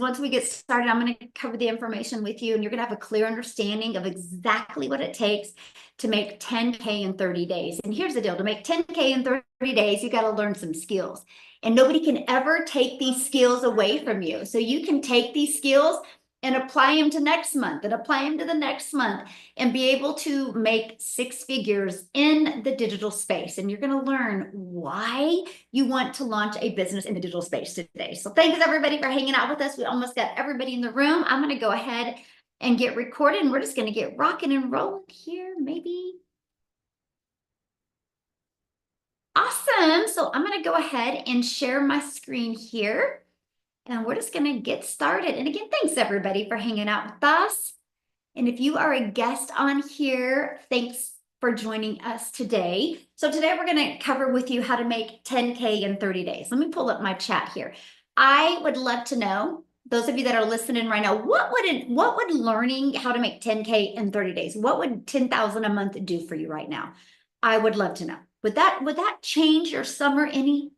once we get started, I'm going to cover the information with you, and you're going to have a clear understanding of exactly what it takes to make 10K in 30 days. And here's the deal. To make 10K in 30 days, you got to learn some skills. And nobody can ever take these skills away from you. So you can take these skills and apply them to next month and apply them to the next month and be able to make six figures in the digital space. And you're going to learn why you want to launch a business in the digital space today. So thanks everybody for hanging out with us. We almost got everybody in the room. I'm going to go ahead and get recorded, and we're just going to get rocking and rolling here. Maybe. Awesome. So I'm going to go ahead and share my screen here. And we're just going to get started. And again, thanks everybody for hanging out with us. And if you are a guest on here, thanks for joining us today. So today we're going to cover with you how to make 10K in 30 days. Let me pull up my chat here. I would love to know, those of you that are listening right now, what would learning how to make 10K in 30 days, what would 10,000 a month do for you right now? I would love to know. Would that change your summer any?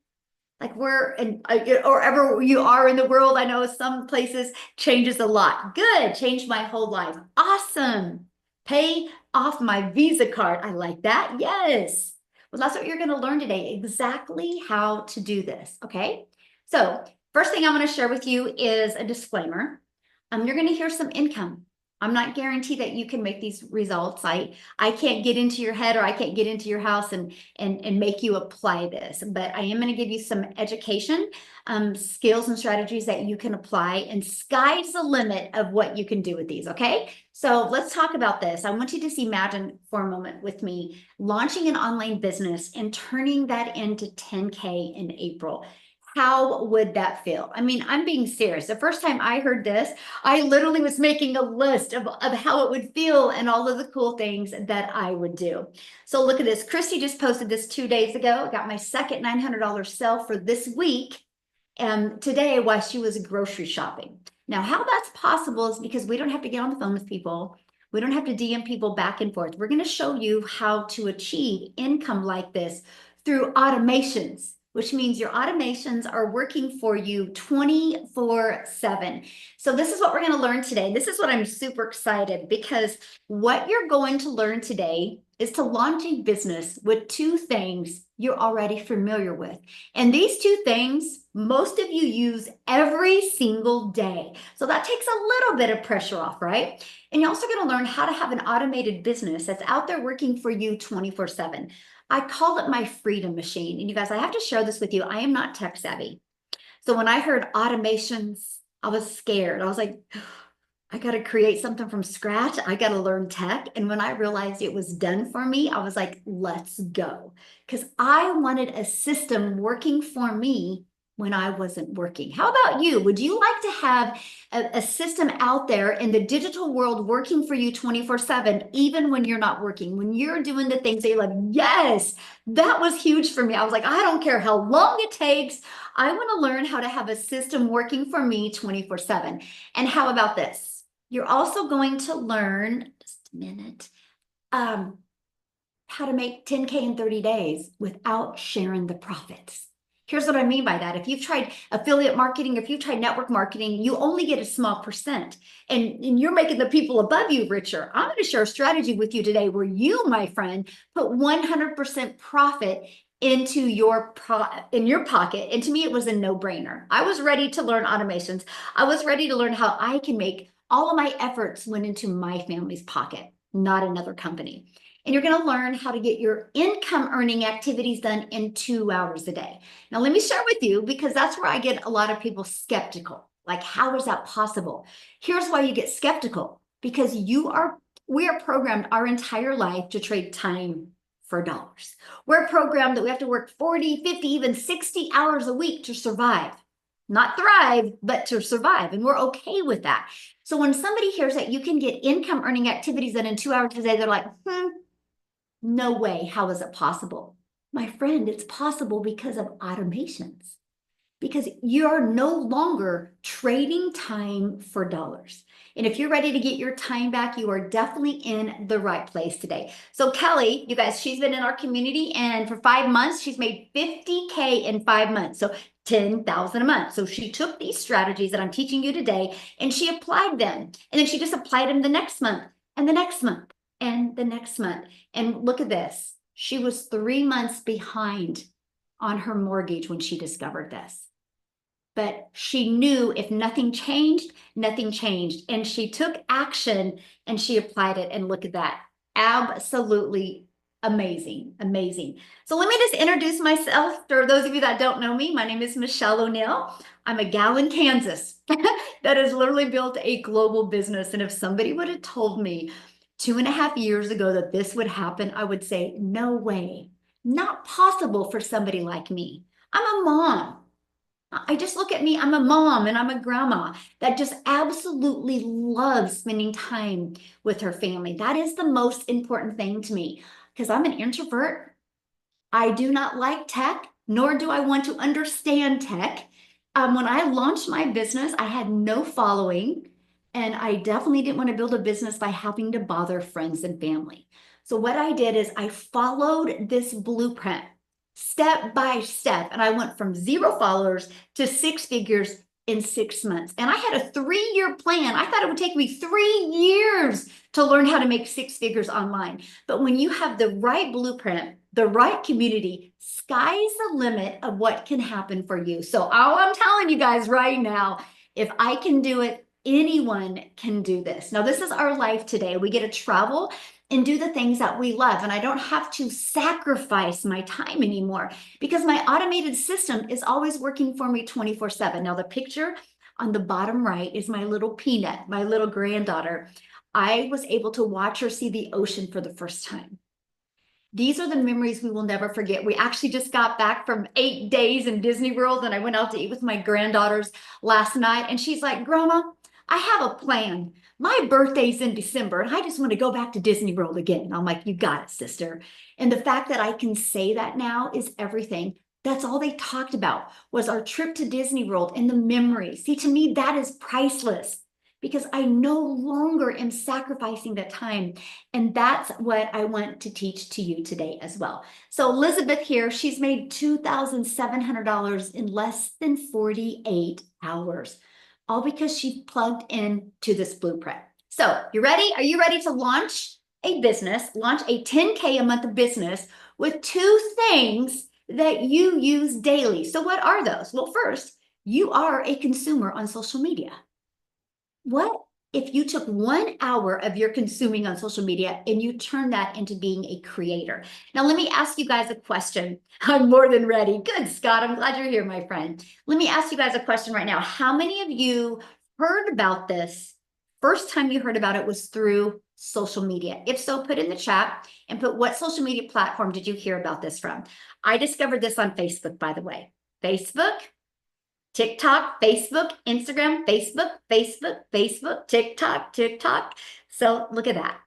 Like or wherever you are in the world, I know some places changes a lot. Good, changed my whole life. Awesome. Pay off my Visa card. I like that. Yes. Well, that's what you're going to learn today, exactly how to do this. Okay. So first thing I'm going to share with you is a disclaimer. You're going to hear some income. I'm not guaranteed that you can make these results. I can't get into your head, or I can't get into your house and make you apply this, but I am going to give you some education, skills and strategies that you can apply, and sky's the limit of what you can do with these. Okay. So let's talk about this. I want you to imagine for a moment with me launching an online business and turning that into 10K in April. How would that feel? I mean, I'm being serious. The first time I heard this, I literally was making a list of how it would feel and all of the cool things that I would do. So look at this. Christy just posted this 2 days ago. I got my second $900 sale for this week. And today, while she was grocery shopping. Now, how that's possible is because we don't have to get on the phone with people. We don't have to DM people back and forth. We're going to show you how to achieve income like this through automations, which means your automations are working for you 24/7. So this is what we're going to learn today. This is what I'm super excited, because what you're going to learn today is to launch a business with two things you're already familiar with. And these two things, most of you use every single day. So that takes a little bit of pressure off, right? And you're also going to learn how to have an automated business that's out there working for you 24/7. I call it my freedom machine. And you guys, I have to share this with you. I am not tech savvy. So when I heard automations, I was scared. I was like, I got to create something from scratch. I got to learn tech. And when I realized it was done for me, I was like, let's go. Because I wanted a system working for me when I wasn't working. How about you? Would you like to have a system out there in the digital world working for you 24/7, even when you're not working, when you're doing the things that you're like, yes, that was huge for me. I was like, I don't care how long it takes. I want to learn how to have a system working for me 24/7. And how about this? You're also going to learn, just a minute, how to make 10K in 30 days without sharing the profits. Here's what I mean by that. If you've tried affiliate marketing, if you've tried network marketing, you only get a small percent, and you're making the people above you richer. I'm going to share a strategy with you today where you, my friend, put 100% profit into your pocket. And to me, it was a no-brainer. I was ready to learn automations. I was ready to learn how I can make all of my efforts went into my family's pocket, not another company. And you're going to learn how to get your income earning activities done in 2 hours a day. Now, let me share with you, because that's where I get a lot of people skeptical. Like, how is that possible? Here's why you get skeptical. Because we are programmed our entire life to trade time for dollars. We're programmed that we have to work 40, 50, even 60 hours a week to survive. Not thrive, but to survive. And we're okay with that. So when somebody hears that you can get income earning activities done in 2 hours a day, they're like, no way. How is it possible? My friend, it's possible because of automations. because you're no longer trading time for dollars. And if you're ready to get your time back, you are definitely in the right place today. So Kelly, you guys, she's been in our community, and for 5 months, she's made 50K in 5 months. So 10,000 a month. So she took these strategies that I'm teaching you today and she applied them. And then she just applied them the next month and the next month and the next month. And look at this. She was 3 months behind on her mortgage when she discovered this. But she knew if nothing changed, nothing changed. And she took action and she applied it. And look at that. Absolutely amazing, amazing. So let me just introduce myself. For those of you that don't know me, my name is Michelle O'Neill. I'm a gal in Kansas that has literally built a global business. And if somebody would have told me 2.5 years ago that this would happen, I would say, no way, not possible for somebody like me. I'm a mom. I just look at me, I'm a mom and I'm a grandma that just absolutely loves spending time with her family. That is the most important thing to me because I'm an introvert. I do not like tech, nor do I want to understand tech. When I launched my business, I had no following, and I definitely didn't want to build a business by having to bother friends and family. So what I did is I followed this blueprint step by step, and I went from 0 followers to 6 figures in 6 months. And I had a 3-year plan. I thought it would take me 3 years to learn how to make 6 figures online. But when you have the right blueprint, the right community, sky's the limit of what can happen for you. So I'm telling you guys right now, if I can do it, anyone can do this. Now, this is our life today. We get to travel and do the things that we love. And I don't have to sacrifice my time anymore because my automated system is always working for me 24/7. Now, the picture on the bottom right is my little Peanut, my little granddaughter. I was able to watch her see the ocean for the first time. These are the memories we will never forget. We actually just got back from 8 days in Disney World, and I went out to eat with my granddaughters last night. And she's like, Grandma, I have a plan. My birthday's in December, and I just want to go back to Disney World again. And I'm like, you got it, sister. And the fact that I can say that now is everything. That's all they talked about was our trip to Disney World and the memories. See, to me, that is priceless because I no longer am sacrificing that time. And that's what I want to teach to you today as well. So Elizabeth here, she's made $2,700 in less than 48 hours, all because she plugged into this blueprint. So you ready? Are you ready to launch a business, launch a 10K a month business with 2 things that you use daily? So what are those? Well, first, you are a consumer on social media. What if you took 1 hour of your consuming on social media and you turn that into being a creator? Now, let me ask you guys a question. I'm more than ready. Good, Scott. I'm glad you're here, my friend. Let me ask you guys a question right now. How many of you heard about this? First time you heard about it was through social media. If so, put in the chat and put what social media platform did you hear about this from? I discovered this on Facebook, by the way. Facebook, TikTok, Facebook, Instagram, Facebook, TikTok. So look at that.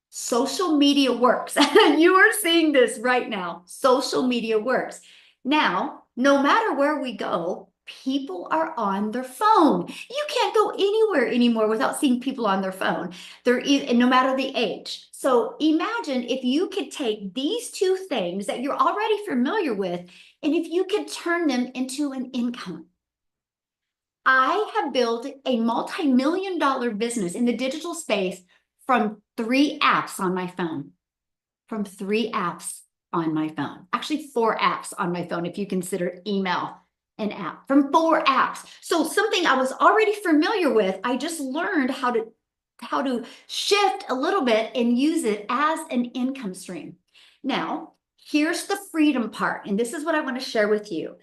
Social media works. You are seeing this right now. Social media works. Now, no matter where we go, people are on their phone. You can't go anywhere anymore without seeing people on their phone. And no matter the age. So imagine if you could take these 2 things that you're already familiar with, and if you could turn them into an income. I have built a multi-million-dollar business in the digital space from 3 apps on my phone. From 3 apps on my phone. Actually, 4 apps on my phone, if you consider email an app. From 4 apps. So something I was already familiar with, I just learned how to shift a little bit and use it as an income stream. Now, here's the freedom part, and this is what I want to share with you.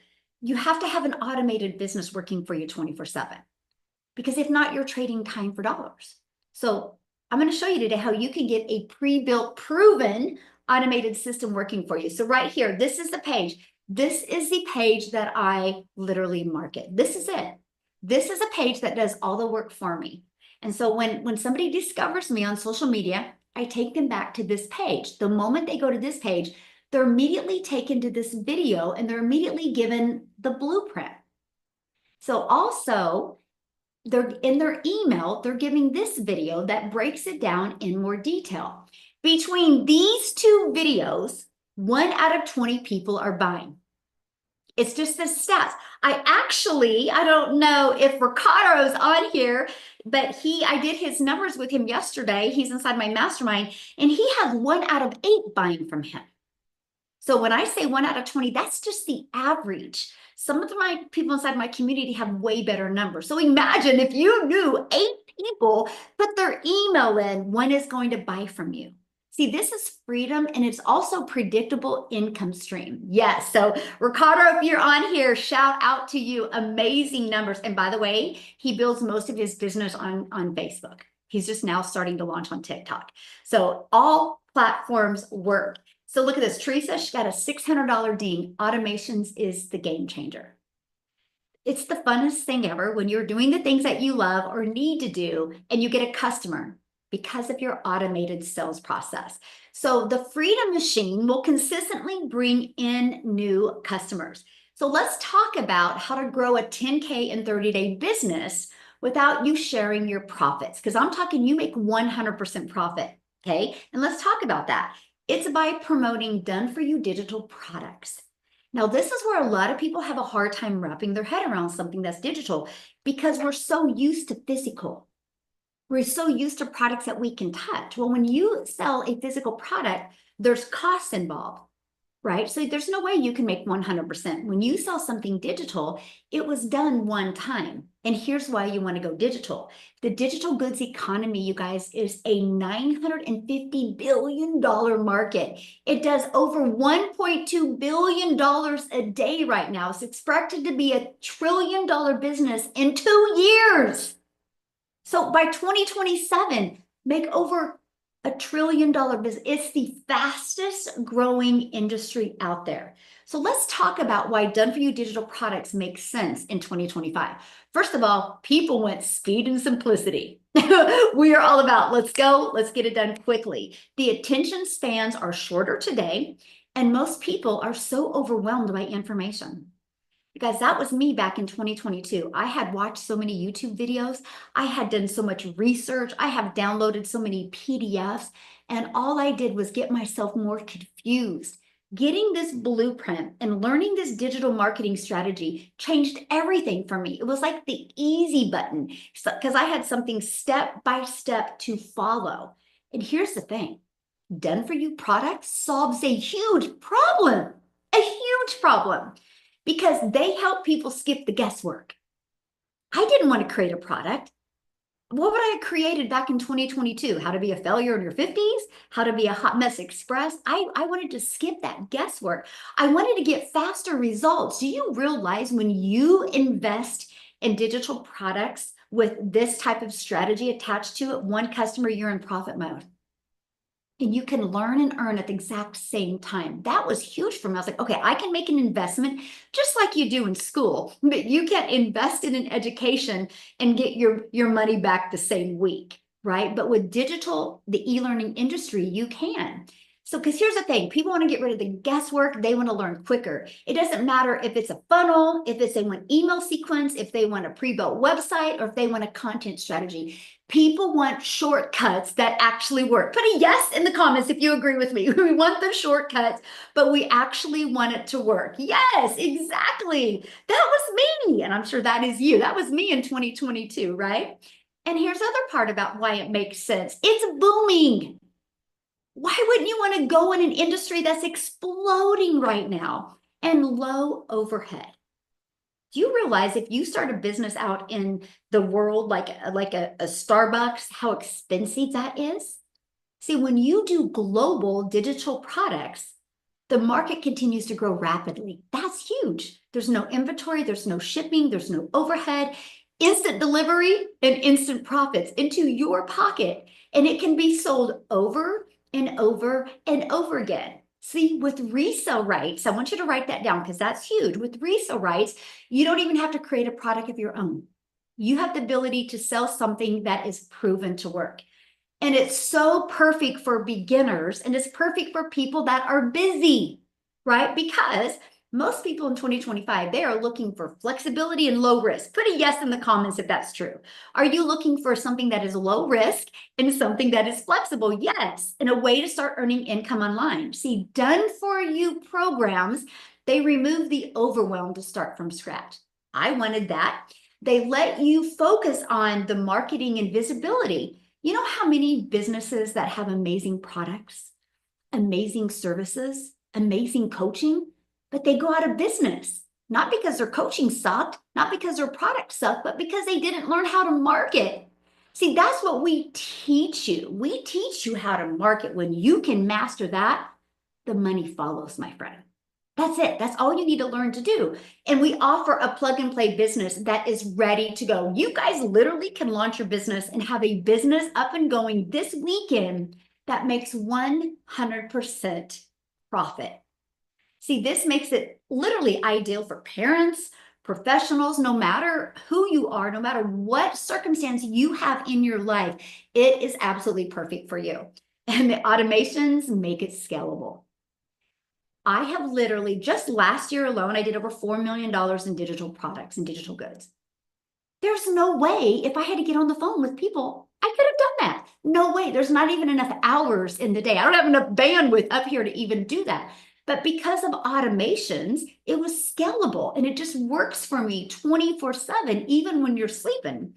You have to have an automated business working for you 24/7, because if not, you're trading time for dollars. So I'm going to show you today how you can get a pre-built, proven automated system working for you. So right here, this is the page. This is the page that I literally market. This is it. This is a page that does all the work for me. And so when somebody discovers me on social media, I take them back to this page. The moment they go to this page, they're immediately taken to this video and they're immediately given the blueprint. So also, they're in their email, they're giving this video that breaks it down in more detail. Between these two videos, 1 out of 20 people are buying. It's just the stats. I don't know if Ricardo's on here, but I did his numbers with him yesterday. He's inside my mastermind, and he had 1 out of 8 buying from him. So when I say 1 out of 20, that's just the average. Some of my people inside my community have way better numbers. So imagine if you knew 8 people put their email in, one is going to buy from you. See, this is freedom, and it's also predictable income stream. Yes. So Ricardo, if you're on here, shout out to you. Amazing numbers. And by the way, he builds most of his business on Facebook. He's just now starting to launch on TikTok. So all platforms work. So look at this. Teresa, she got a $600 ding. Automations is the game changer. It's the funnest thing ever when you're doing the things that you love or need to do, and you get a customer because of your automated sales process. So the Freedom Machine will consistently bring in new customers. So let's talk about how to grow a 10K in 30-day business without you sharing your profits, because I'm talking you make 100% profit, okay? And let's talk about that. It's by promoting done-for-you digital products. Now, this is where a lot of people have a hard time wrapping their head around something that's digital, because we're so used to physical. We're so used to products that we can touch. Well, when you sell a physical product, there's costs involved, right? So there's no way you can make 100%. When you sell something digital, it was done one time. And here's why you want to go digital. The digital goods economy, you guys, is a $950 billion market. It does over $1.2 billion a day right now. It's expected to be $1 trillion business in 2 years. So by 2027, make over $1 trillion business. It's the fastest growing industry out there. So let's talk about why done-for-you digital products make sense in 2025. First of all, people want speed and simplicity. We are all about, let's go, let's get it done quickly. The attention spans are shorter today, and most people are so overwhelmed by information. Guys, that was me back in 2022. I had watched so many YouTube videos. I had done so much research. I have downloaded so many PDFs, and all I did was get myself more confused. Getting this blueprint and learning this digital marketing strategy changed everything for me. It was like the easy button, because I had something step by step to follow. And here's the thing. Done-for-you products solves a huge problem, because they help people skip the guesswork. I didn't want to create a product. What would I have created back in 2022? How to be a failure in your 50s? How to be a hot mess express? I wanted to skip that guesswork. I wanted to get faster results. Do you realize when you invest in digital products with this type of strategy attached to it, one customer, you're in profit mode? And you can learn and earn at the exact same time. That was huge for me. I was like, okay, I can make an investment just like you do in school, but you can't invest in an education and get your money back the same week, right? But with digital, the e-learning industry, you can. So, because here's the thing, people want to get rid of the guesswork. They want to learn quicker. It doesn't matter if it's a funnel, if it's an email sequence, if they want a pre-built website, or if they want a content strategy. People want shortcuts that actually work. Put a yes in the comments if you agree with me. We want the shortcuts, but we actually want it to work. Yes, exactly. That was me. And I'm sure that is you. That was me in 2022, right? And here's the other part about why it makes sense. It's booming. Why wouldn't you want to go in an industry that's exploding right now and low overhead? Do you realize if you start a business out in the world like a Starbucks, how expensive that is? See, when you do global digital products, the market continues to grow rapidly. That's huge. There's no inventory, there's no shipping, there's no overhead, instant delivery and instant profits into your pocket. And it can be sold over and over and over again. See, with resale rights, I want you to write that down because that's huge. With resale rights, you don't even have to create a product of your own. You have the ability to sell something that is proven to work. And it's so perfect for beginners, and it's perfect for people that are busy, right? Because Most people in 2025, they are looking for flexibility and low risk. Put a yes in the comments if that's true. Are you looking for something that is low risk and something that is flexible? Yes, and a way to start earning income online. See, done for you programs, they remove the overwhelm to start from scratch. I wanted that. They let you focus on the marketing and visibility. You know how many businesses that have amazing products, amazing services, amazing coaching, but they go out of business, not because their coaching sucked, not because their product sucked, but because they didn't learn how to market. See, that's what we teach you. We teach you how to market. When you can master that, the money follows, my friend. That's it. That's all you need to learn to do. And we offer a plug and play business that is ready to go. You guys literally can launch your business and have a business up and going this weekend that makes 100% profit. See, this makes it literally ideal for parents, professionals, no matter who you are, no matter what circumstance you have in your life, it is absolutely perfect for you. And the automations make it scalable. I have literally, just last year alone, I did over $4 million in digital products and digital goods. There's no way if I had to get on the phone with people, I could have done that. No way. There's not even enough hours in the day. I don't have enough bandwidth up here to even do that. But because of automations, it was scalable and it just works for me 24/7, even when you're sleeping.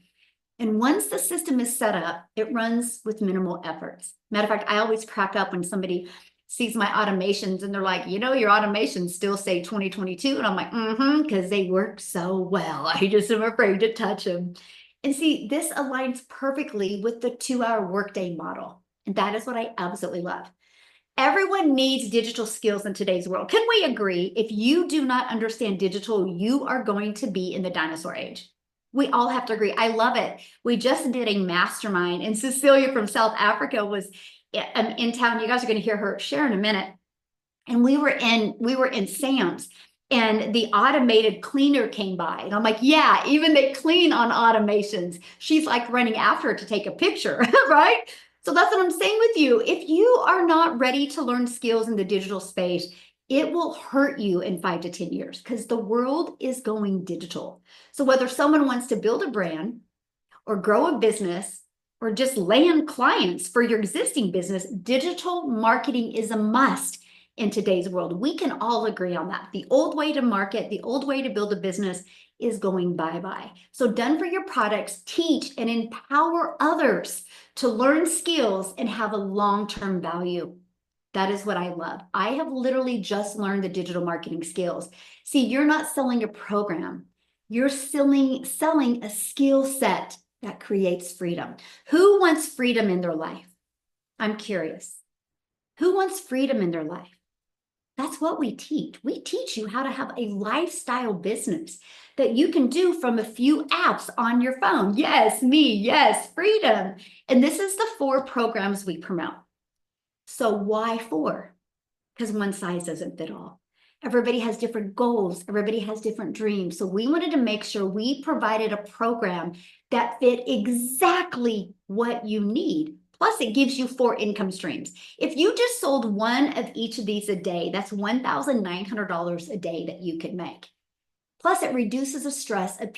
And once the system is set up, it runs with minimal efforts. Matter of fact, I always crack up when somebody sees my automations and they're like, you know, your automations still say 2022. And I'm like, because they work so well. I just am afraid to touch them. And see, this aligns perfectly with the 2-hour workday model. And that is what I absolutely love. Everyone needs digital skills in today's world. Can we agree? If you do not understand digital, you are going to be in the dinosaur age. We all have to agree. I love it. We just did a mastermind, and Cecilia from South Africa was in town. You guys are going to hear her share in a minute. And we were in Sam's, and the automated cleaner came by, and I'm like, yeah, even they clean on automations. She's like running after it to take a picture, right? So that's what I'm saying with you. If you are not ready to learn skills in the digital space, it will hurt you in 5 to 10 years because the world is going digital. So whether someone wants to build a brand or grow a business or just land clients for your existing business, digital marketing is a must in today's world. We can all agree on that. The old way to market, the old way to build a business is going bye-bye. So done for your products, teach and empower others to learn skills and have a long-term value. That is what I love. I have literally just learned the digital marketing skills. See, you're not selling a program. You're selling a skill set that creates freedom. Who wants freedom in their life? I'm curious. Who wants freedom in their life? That's what we teach. We teach you how to have a lifestyle business that you can do from a few apps on your phone. Yes, me, yes, freedom. And this is the 4 programs we promote. So why 4? Because one size doesn't fit all. Everybody has different goals. Everybody has different dreams. So we wanted to make sure we provided a program that fit exactly what you need. Plus, it gives you 4 income streams. If you just sold one of each of these a day, that's $1,900 a day that you could make. Plus, it reduces the stress of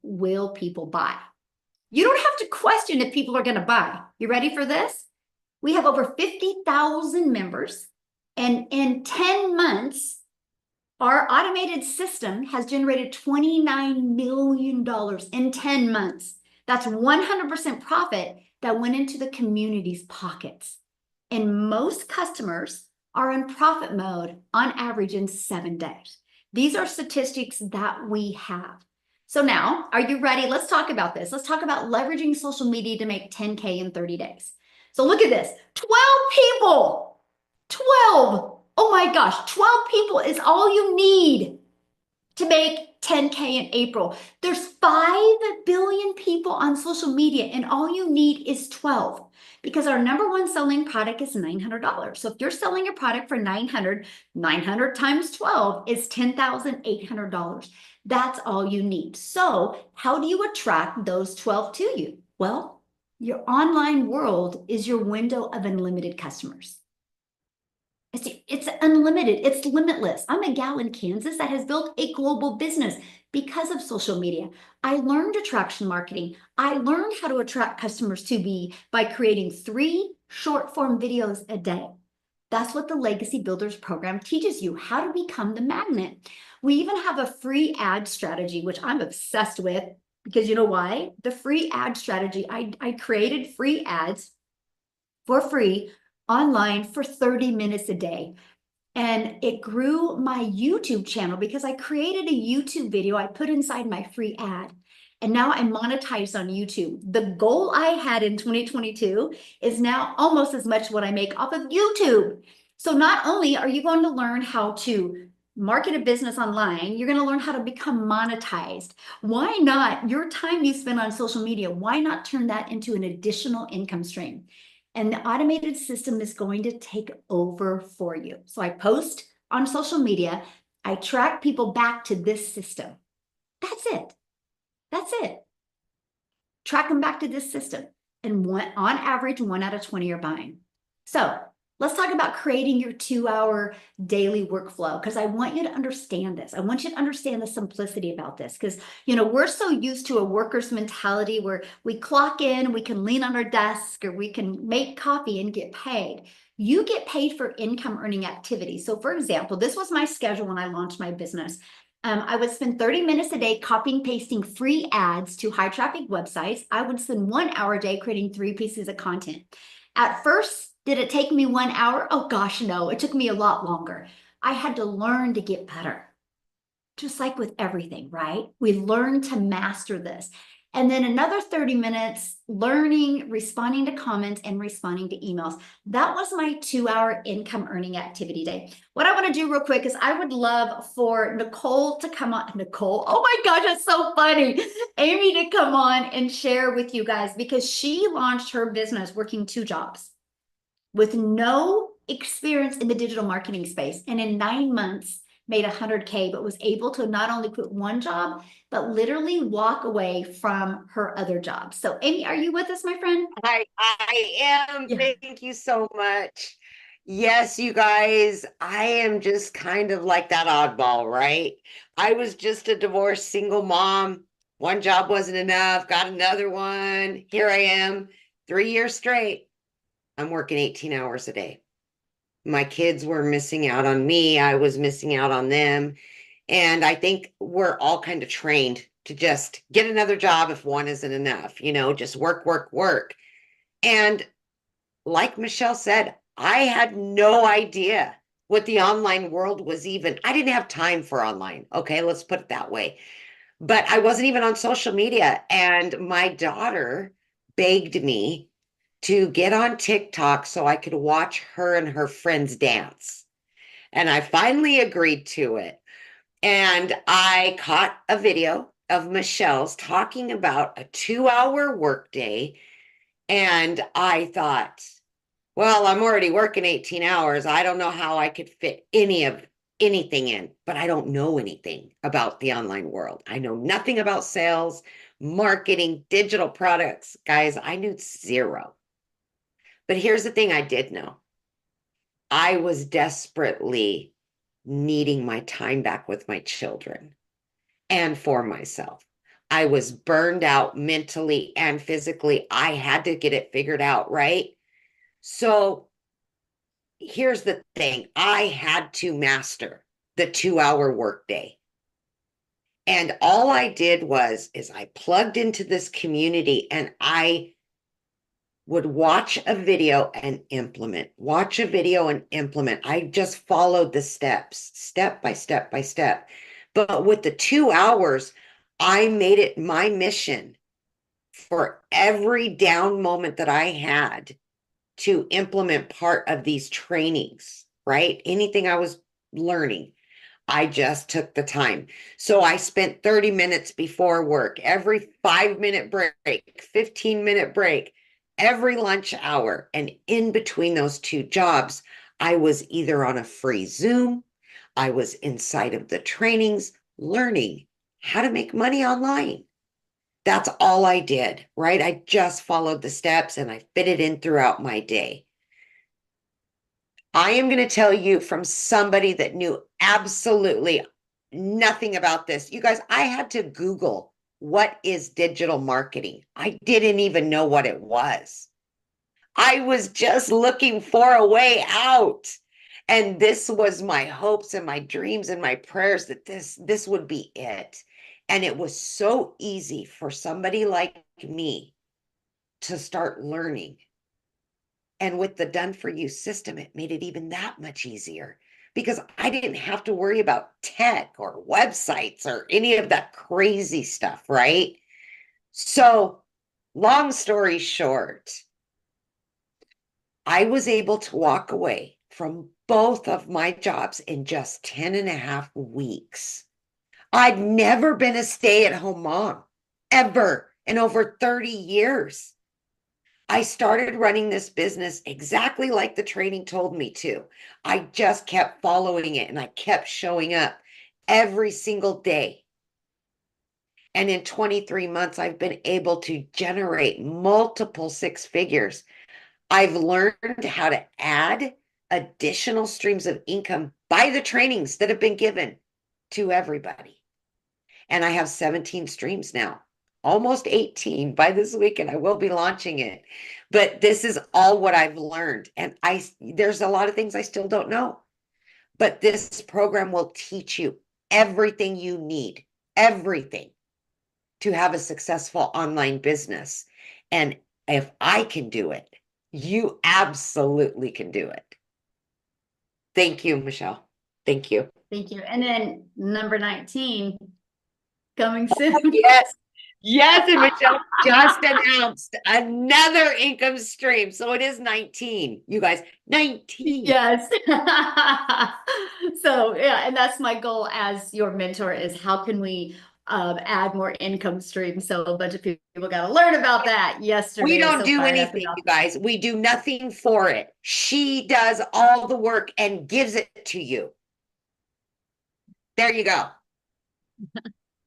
will people buy? You don't have to question if people are going to buy. You ready for this? We have over 50,000 members. And in 10 months, our automated system has generated $29 million in 10 months. That's 100% profit that went into the community's pockets. And most customers are in profit mode on average in 7 days. These are statistics that we have. So now, are you ready? Let's talk about this. Let's talk about leveraging social media to make 10K in 30 days. So look at this, 12 people, 12. Oh my gosh, 12 people is all you need to make 10K in April. There's 5 billion people on social media and all you need is 12 because our number 1 selling product is $900. So if you're selling a product for $900, 900 times 12 is $10,800. That's all you need. So how do you attract those 12 to you? Well, your online world is your window of unlimited customers. It's unlimited. It's limitless. I'm a gal in Kansas that has built a global business because of social media. I learned attraction marketing. I learned how to attract customers to me by creating 3 short-form videos a day. That's what the Legacy Builders program teaches you, how to become the magnet. We even have a free ad strategy, which I'm obsessed with because you know why? The free ad strategy, I created free ads for free online for 30 minutes a day. And it grew my YouTube channel because I created a YouTube video I put inside my free ad. And now I'm monetized on YouTube. The goal I had in 2022 is now almost as much what I make off of YouTube. So not only are you going to learn how to market a business online, you're going to learn how to become monetized. Why not your time you spend on social media? Why not turn that into an additional income stream? And the automated system is going to take over for you. So I post on social media, I track people back to this system. That's it. That's it. Track them back to this system. And on average, 1 out of 20 are buying. So let's talk about creating your 2-hour daily workflow, because I want you to understand this. I want you to understand the simplicity about this, because we're so used to a worker's mentality where we clock in, we can lean on our desk, or we can make coffee and get paid. You get paid for income earning activity. So for example, this was my schedule when I launched my business. I would spend 30 minutes a day copying, pasting free ads to high traffic websites. I would spend 1 hour a day creating 3 pieces of content. At first, did it take me 1 hour? Oh gosh, no, it took me a lot longer. I had to learn to get better. Just like with everything, right? We learn to master this. And then another 30 minutes learning, responding to comments, and responding to emails. That was my 2-hour income earning activity day. What I want to do real quick is I would love for Nicole to come on. Nicole, oh my gosh, that's so funny. Amy to come on and share with you guys, because she launched her business working 2 jobs with no experience in the digital marketing space. And in 9 months, made 100K, but was able to not only quit 1 job, but literally walk away from her other job. So Amy, are you with us, my friend? I am. Yeah. Thank you so much. Yes, you guys, I am just kind of like that oddball, right? I was just a divorced single mom. One job wasn't enough, got another one. Here I am, 3 years straight. I'm working 18 hours a day. My kids were missing out on me. I was missing out on them. And I think we're all kind of trained to just get another job if one isn't enough, just work, work, work. And like Michelle said, I had no idea what the online world was even. I didn't have time for online. Okay, let's put it that way. But I wasn't even on social media. And my daughter begged me to get on TikTok so I could watch her and her friends dance. And I finally agreed to it. And I caught a video of Michelle's talking about a 2-hour workday. And I thought, well, I'm already working 18 hours. I don't know how I could fit anything in, but I don't know anything about the online world. I know nothing about sales, marketing, digital products. Guys, I knew zero. But here's the thing I did know. I was desperately needing my time back with my children and for myself. I was burned out mentally and physically. I had to get it figured out, right? So here's the thing. I had to master the 2-hour workday. And all I did is I plugged into this community and I would watch a video and implement, watch a video and implement. I just followed the steps, step by step by step. But with the 2 hours, I made it my mission for every down moment that I had to implement part of these trainings, right? Anything I was learning, I just took the time. So I spent 30 minutes before work, every 5-minute break, 15-minute break, every lunch hour. And in between those 2 jobs, I was either on a free Zoom, I was inside of the trainings learning how to make money online. That's all I did, right? I just followed the steps and I fit it in throughout my day. I am going to tell you from somebody that knew absolutely nothing about this. You guys, I had to Google what is digital marketing. I didn't even know what it was. I was just looking for a way out. And this was my hopes and my dreams and my prayers that this would be it. And it was so easy for somebody like me to start learning. And with the done for you system, it made it even that much easier because I didn't have to worry about tech or websites or any of that crazy stuff, right? So, long story short, I was able to walk away from both of my jobs in just 10 and a half weeks. I'd never been a stay-at-home mom, ever, in over 30 years. I started running this business exactly like the training told me to. I just kept following it and I kept showing up every single day. And in 23 months, I've been able to generate multiple six figures. I've learned how to add additional streams of income by the trainings that have been given to everybody. And I have 17 streams now, almost 18 by this weekend. I will be launching it. But this is all what I've learned. And there's a lot of things I still don't know. But this program will teach you everything you need, everything to have a successful online business. And if I can do it, you absolutely can do it. Thank you, Michelle. Thank you. Thank you. And then number 19, coming soon. Yes. Yes, and Michelle just announced another income stream. So it is 19, you guys, 19. Yes. So yeah, and that's my goal as your mentor is how can we add more income streams? So a bunch of people got to learn about that yesterday. We don't So do fired up anything, about you guys. We do nothing for it. She does all the work and gives it to you. There you go.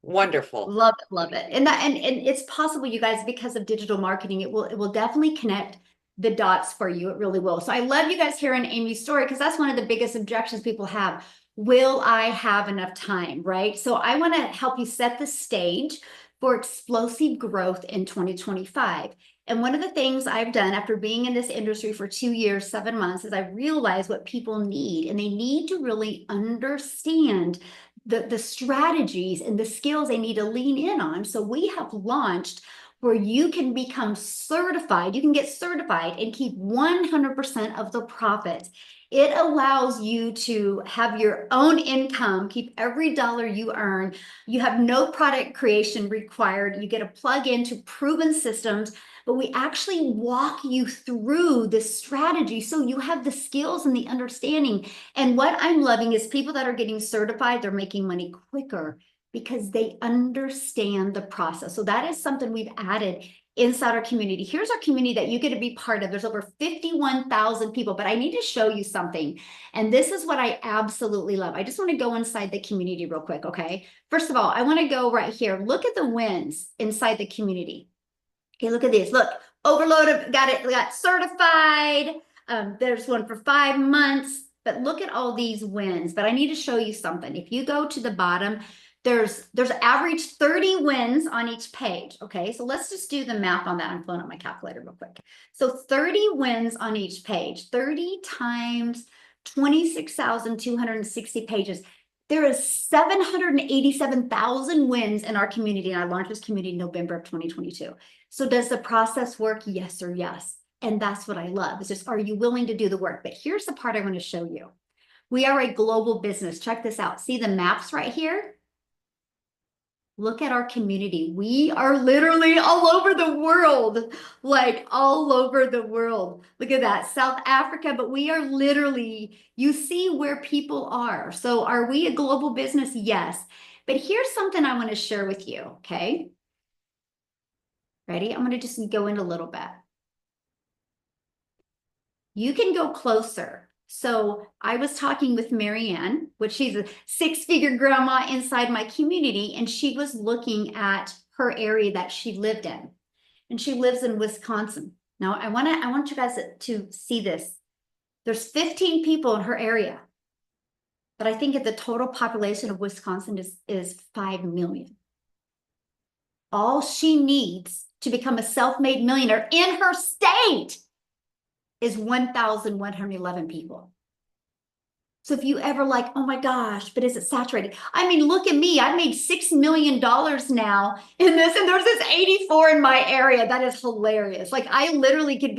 Wonderful. Love it, love it. And that and it's possible, you guys, because of digital marketing, it will definitely connect the dots for you. It really will. So I love you guys hearing Amy's story because that's one of the biggest objections people have. Will I have enough time? Right. So I want to help you set the stage for explosive growth in 2025. And one of the things I've done after being in this industry for 2 years, 7 months, is I realized what people need, and they need to really understand the strategies and the skills they need to lean in on. So we have launched where you can become certified. You can get certified and keep 100% of the profits. It allows you to have your own income, keep every dollar you earn. You have no product creation required. You get a plug into proven systems, but we actually walk you through the strategy so you have the skills and the understanding. And what I'm loving is people that are getting certified, they're making money quicker because they understand the process. So that is something we've added inside our community. Here's our community that you get to be part of. There's over 51,000 people, but I need to show you something. And this is what I absolutely love. I just want to go inside the community real quick, okay? First of all, I want to go right here. Look at the wins inside the community. Okay, look at this. Look, overloaded, got certified. There's one for 5 months, but look at all these wins. But I need to show you something. If you go to the bottom, there's average 30 wins on each page. Okay, so let's just do the math on that. I'm pulling up my calculator real quick. So 30 wins on each page, 30 times 26,260 pages. There is 787,000 wins in our community, and I launched this community in November of 2022. So does the process work? Yes or yes. And that's what I love. It's just, are you willing to do the work? But here's the part I want to show you. We are a global business. Check this out. See the maps right here? Look at our community. We are literally all over the world, like all over the world. Look at that, South Africa, but we are literally, you see where people are. So are we a global business? Yes. But here's something I want to share with you, okay? Ready? I'm going to just go in a little bit. You can go closer. So I was talking with Marianne, which she's a 6-figure grandma inside my community, and she was looking at her area that she lived in, and she lives in Wisconsin. Now I want you guys to see this. There's 15 people in her area. But I think the total population of Wisconsin is 5 million. All she needs to become a self-made millionaire in her state is 1,111 people. So if you ever like, oh my gosh, but is it saturated? I mean, look at me. I made $6 million now in this, and there's this 84 in my area. That is hilarious. Like I literally could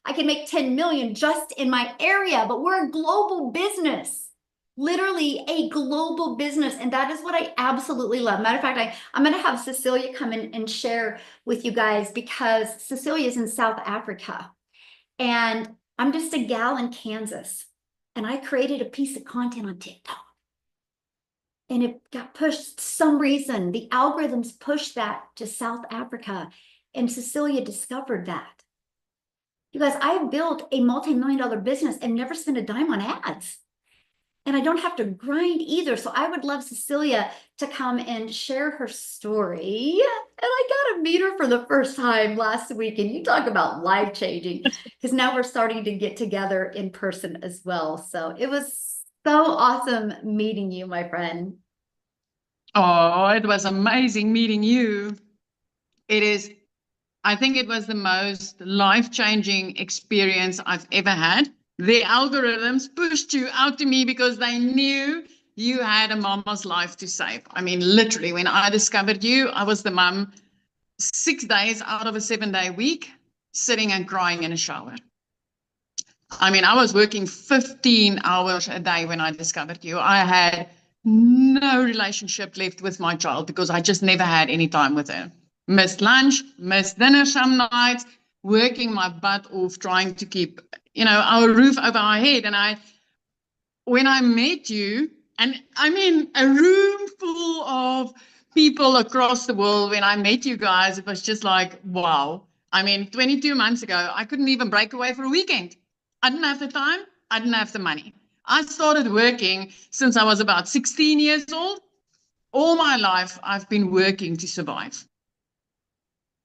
I could make 10 million just in my area, but we're a global business, literally a global business. And that is what I absolutely love. Matter of fact, I'm going to have Cecilia come in and share with you guys, because Cecilia is in South Africa and I'm just a gal in Kansas. And I created a piece of content on TikTok. And it got pushed some reason. The algorithms pushed that to South Africa. And Cecilia discovered that. You guys, I built a multi-million-dollar business and never spent a dime on ads. And I don't have to grind either. So I would love Cecilia to come and share her story. And I got to meet her for the first time last week. And you talk about life-changing, because now we're starting to get together in person as well. So it was so awesome meeting you, my friend. Oh, it was amazing meeting you. I think it was the most life-changing experience I've ever had. The algorithms pushed you out to me because they knew you had a mama's life to save. I mean, literally, when I discovered you, I was the mom 6 days out of a 7-day week, sitting and crying in a shower. I mean, I was working 15 hours a day when I discovered you. I had no relationship left with my child because I just never had any time with her. Missed lunch, missed dinner some nights, working my butt off trying to keep, our roof over our head. And when I met you, and I mean, a room full of people across the world, when I met you guys, it was just like, wow. I mean, 22 months ago, I couldn't even break away for a weekend. I didn't have the time. I didn't have the money. I started working since I was about 16 years old. All my life, I've been working to survive.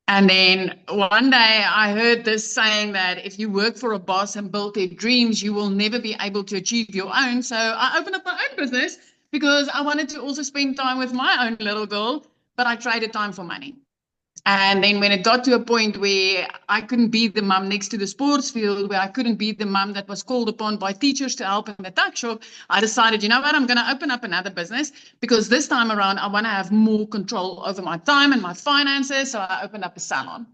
And then one day I heard this saying that if you work for a boss and build their dreams, you will never be able to achieve your own. So I opened up my own business because I wanted to also spend time with my own little girl, but I traded time for money. And then when it got to a point where I couldn't be the mom next to the sports field, where I couldn't be the mom that was called upon by teachers to help in the tuck shop, I decided, you know what, I'm going to open up another business, because this time around, I want to have more control over my time and my finances. So I opened up a salon.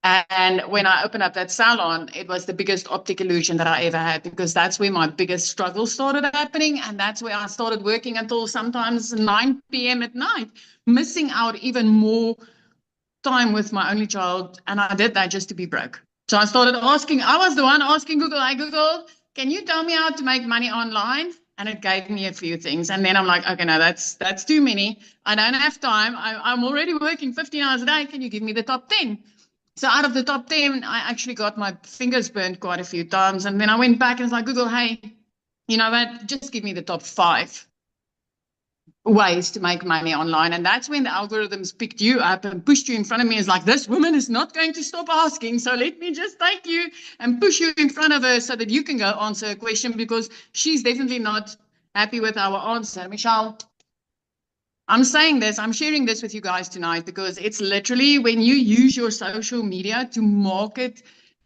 And when I opened up that salon, it was the biggest optic illusion that I ever had, because that's where my biggest struggle started happening. And that's where I started working until sometimes 9 p.m. at night, missing out even more time with my only child. And I did that just to be broke. So I was the one asking Google, hey Google, can you tell me how to make money online? And it gave me a few things. And then I'm like, okay, no, that's too many. I don't have time. I'm already working 15 hours a day. Can you give me the top 10? So out of the top 10, I actually got my fingers burned quite a few times. And then I went back and was like, Google, hey, you know what? Just give me the top 5 ways to make money online. And that's when the algorithms picked you up and pushed you in front of me. It's like, this woman is not going to stop asking, so let me just take you and push you in front of her so that you can go answer a question, because she's definitely not happy with our answer. Michelle, I'm sharing this with you guys tonight because it's literally when you use your social media to market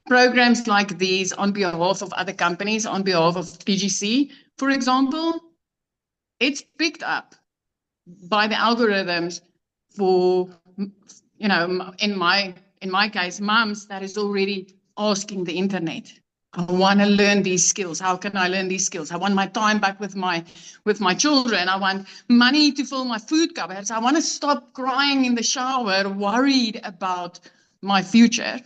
programs like these on behalf of other companies, on behalf of PGC, for example, it's picked up by the algorithms for, in my case, moms that is already asking the internet, I want to learn these skills. How can I learn these skills? I want my time back with my children. I want money to fill my food cupboards. I want to stop crying in the shower, worried about my future.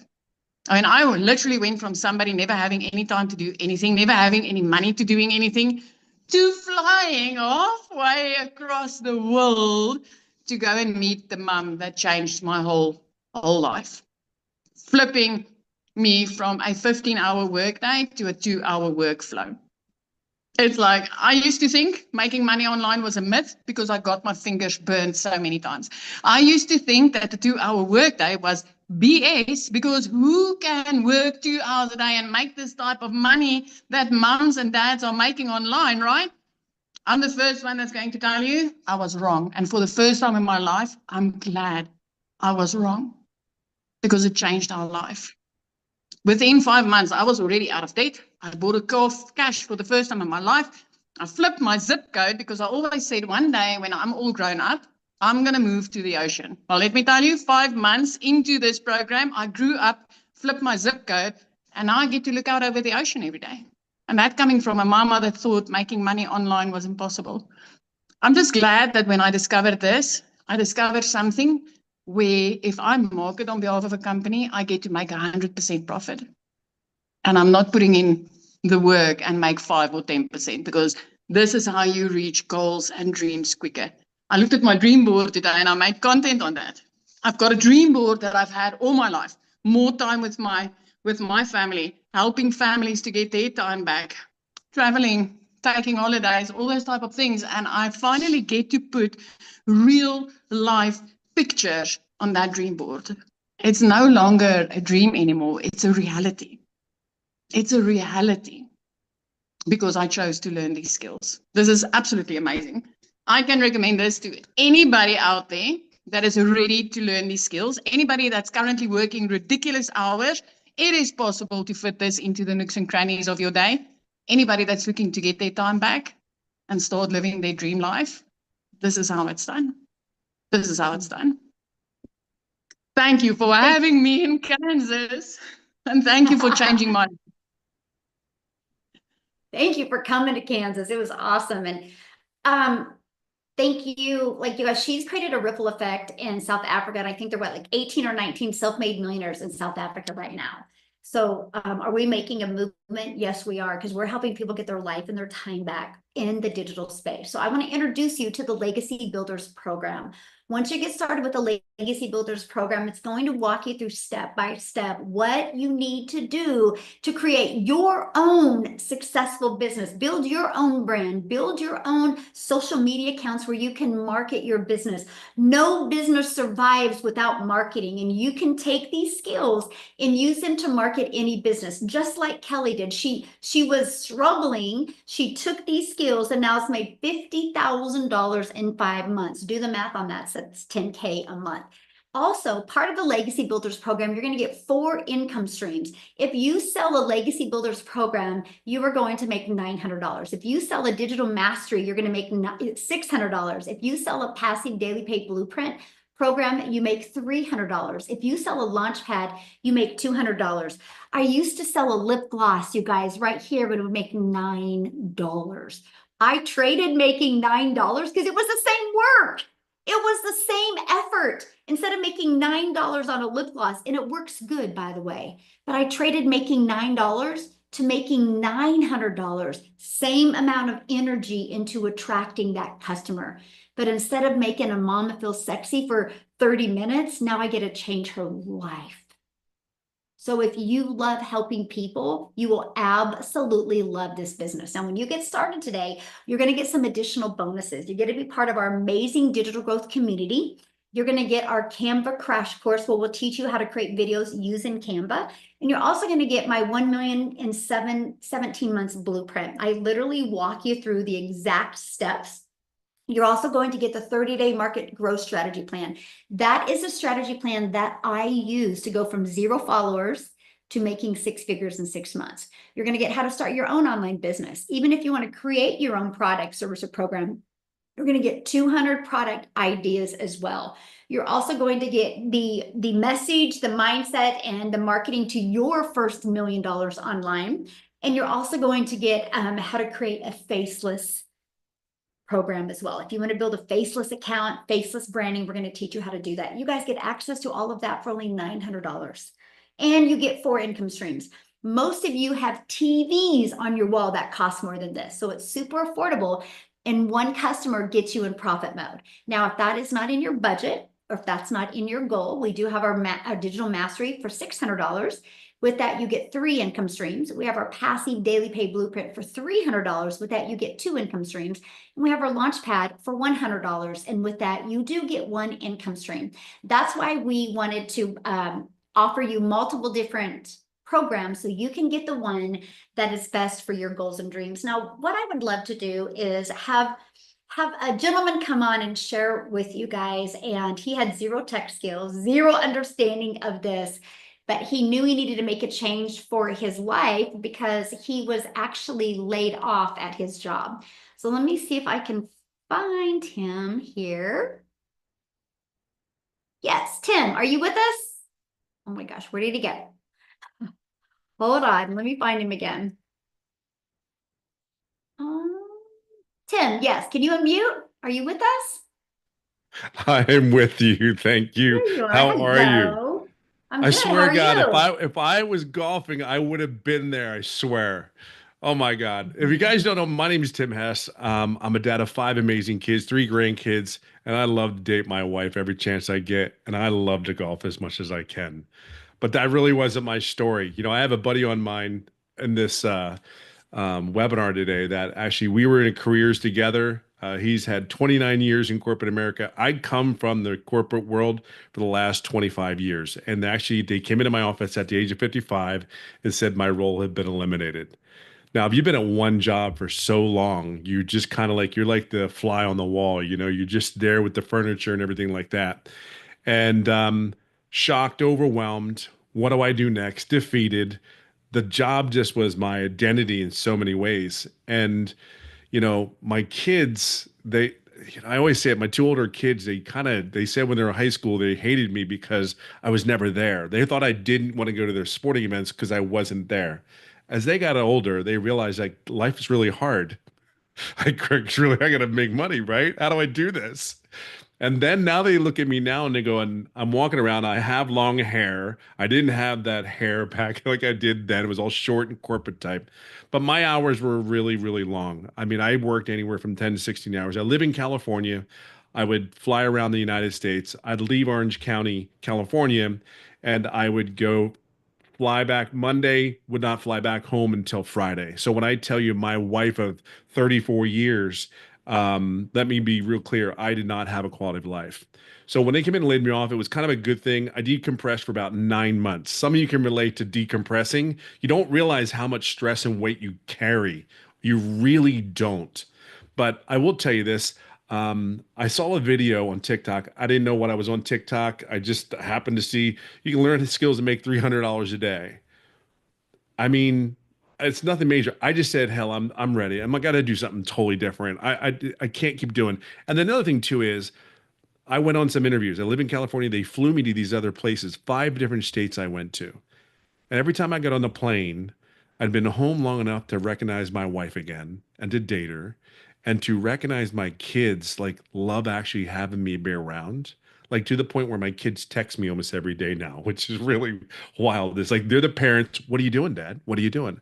I mean, I literally went from somebody never having any time to do anything, never having any money to doing anything, to flying halfway across the world to go and meet the mum that changed my whole life, flipping me from a 15-hour workday to a 2-hour workflow. It's like I used to think making money online was a myth because I got my fingers burned so many times. I used to think that the 2-hour workday was BS because who can work 2 hours a day and make this type of money that moms and dads are making online, right? I'm the first one that's going to tell you I was wrong. And for the first time in my life, I'm glad I was wrong because it changed our life. Within 5 months, I was already out of debt. I bought a car cash for the first time in my life. I flipped my zip code because I always said one day when I'm all grown up, I'm going to move to the ocean. Well, let me tell you, 5 months into this program, I grew up, flipped my zip code, and now I get to look out over the ocean every day. And that coming from a mama that thought making money online was impossible. I'm just glad that when I discovered this, I discovered something where if I market on behalf of a company, I get to make 100% profit. And I'm not putting in the work and make 5 or 10% because this is how you reach goals and dreams quicker. I looked at my dream board today and I made content on that. I've got a dream board that I've had all my life, more time with my family, helping families to get their time back, traveling, taking holidays, all those type of things. And I finally get to put real life pictures on that dream board. It's no longer a dream anymore. It's a reality. It's a reality because I chose to learn these skills. This is absolutely amazing. I can recommend this to anybody out there that is ready to learn these skills. Anybody that's currently working ridiculous hours, it is possible to fit this into the nooks and crannies of your day. Anybody that's looking to get their time back and start living their dream life, this is how it's done. This is how it's done. Thank you for having me in Kansas. And thank you for changing my life. Thank you for coming to Kansas. It was awesome. And thank you. Like you guys, she's created a ripple effect in South Africa. And I think there were like 18 or 19 self-made millionaires in South Africa right now. So are we making a movement? Yes, we are, because we're helping people get their life and their time back in the digital space. So I want to introduce you to the Legacy Builders program. Once you get started with the Legacy Builders program, it's going to walk you through step by step what you need to do to create your own successful business, build your own brand, build your own social media accounts where you can market your business. No business survives without marketing, and you can take these skills and use them to market any business, just like Kelly did. She was struggling. She took these skills and now has made $50,000 in 5 months. Do the math on that. So that's $10K a month. Also, part of the Legacy Builders program, you're going to get 4 income streams. If you sell a Legacy Builders program, you are going to make $900. If you sell a digital mastery, you're going to make $600. If you sell a passive daily pay blueprint program, you make $300. If you sell a Launchpad, you make $200. I used to sell a lip gloss, you guys, right here, but it would make $9. I traded making $9 because it was the same work. It was the same effort. Instead of making $9 on a lip gloss, and it works good, by the way, but I traded making $9 to making $900, same amount of energy into attracting that customer. But instead of making a mama feel sexy for 30 minutes, now I get to change her life. So if you love helping people, you will absolutely love this business. Now, when you get started today, you're going to get some additional bonuses. You're going to be part of our amazing digital growth community. You're going to get our Canva crash course where we'll teach you how to create videos using Canva. And you're also going to get my 1 million in 17 months blueprint. I literally walk you through the exact steps. You're also going to get the 30-day market growth strategy plan. That is a strategy plan that I use to go from 0 followers to making 6 figures in 6 months. You're going to get how to start your own online business. Even if you want to create your own product, service, or program, you're going to get 200 product ideas as well. You're also going to get the message, the mindset, and the marketing to your first $1 million online. And you're also going to get how to create a faceless program as well. If you want to build a faceless account, faceless branding, we're going to teach you how to do that. You guys get access to all of that for only $900. And you get 4 income streams. Most of you have TVs on your wall that cost more than this. So it's super affordable. And 1 customer gets you in profit mode. Now, if that is not in your budget, or if that's not in your goal, we do have our digital mastery for $600. With that, you get 3 income streams. We have our passive daily pay blueprint for $300. With that, you get 2 income streams. And we have our launch pad for $100. And with that, you do get 1 income stream. That's why we wanted to offer you multiple different programs so you can get the one that is best for your goals and dreams. Now, what I would love to do is have a gentleman come on and share with you guys, and he had 0 tech skills, 0 understanding of this, but he knew he needed to make a change for his life because he was actually laid off at his job. So let me see if I can find him here. Yes, Tim, are you with us? Oh my gosh, where did he go? Hold on, let me find him again. Tim, yes, can you unmute? Are you with us? I am with you. Thank you. There you are. How are you? Hello. I'm I good. swear to How God, are you? if I was golfing, I would have been there. I swear. Oh my God. If you guys don't know, my name is Tim Hess. I'm a dad of 5 amazing kids, 3 grandkids, and I love to date my wife every chance I get, and I love to golf as much as I can. But that really wasn't my story. You know, I have a buddy on mine in this webinar today that actually we were in careers together. He's had 29 years in corporate America. I come from the corporate world for the last 25 years. And actually, they came into my office at the age of 55 and said my role had been eliminated. Now, if you've been at one job for so long, you just kind of like, you're like the fly on the wall, you know, you're just there with the furniture and everything like that. And shocked, overwhelmed. What do I do next? Defeated. The job just was my identity in so many ways. And, you know, my kids, I always say it, my 2 older kids, they said when they were in high school, they hated me because I was never there. They thought I didn't want to go to their sporting events because I wasn't there. As they got older, they realized like life is really hard. Like, really, I got to make money, right? How do I do this? And then now they look at me now and they go, and I'm walking around. I have long hair. I didn't have that hair back like I did then. It was all short and corporate type. But my hours were really, really long. I mean, I worked anywhere from 10 to 16 hours. I live in California. I would fly around the United States. I'd leave Orange County, California, and I would go fly back Monday, would not fly back home until Friday. So when I tell you my wife of 34 years, let me be real clear, I did not have a quality of life. So when they came in and laid me off, it was kind of a good thing. I decompressed for about 9 months. Some of you can relate to decompressing. You don't realize how much stress and weight you carry. You really don't. But I will tell you this. I saw a video on TikTok. I didn't know what I was on TikTok. I just happened to see you can learn the skills to make $300 a day. I mean, it's nothing major. I just said, hell, I'm ready. I'm got to do something totally different. I can't keep doing. And then another thing too is I went on some interviews. I live in California. They flew me to these other places, 5 different states I went to. And every time I got on the plane, I'd been home long enough to recognize my wife again and to date her and to recognize my kids, like love actually having me be around. Like to the point where my kids text me almost every day now, which is really wild. It's like they're the parents. What are you doing, Dad? What are you doing?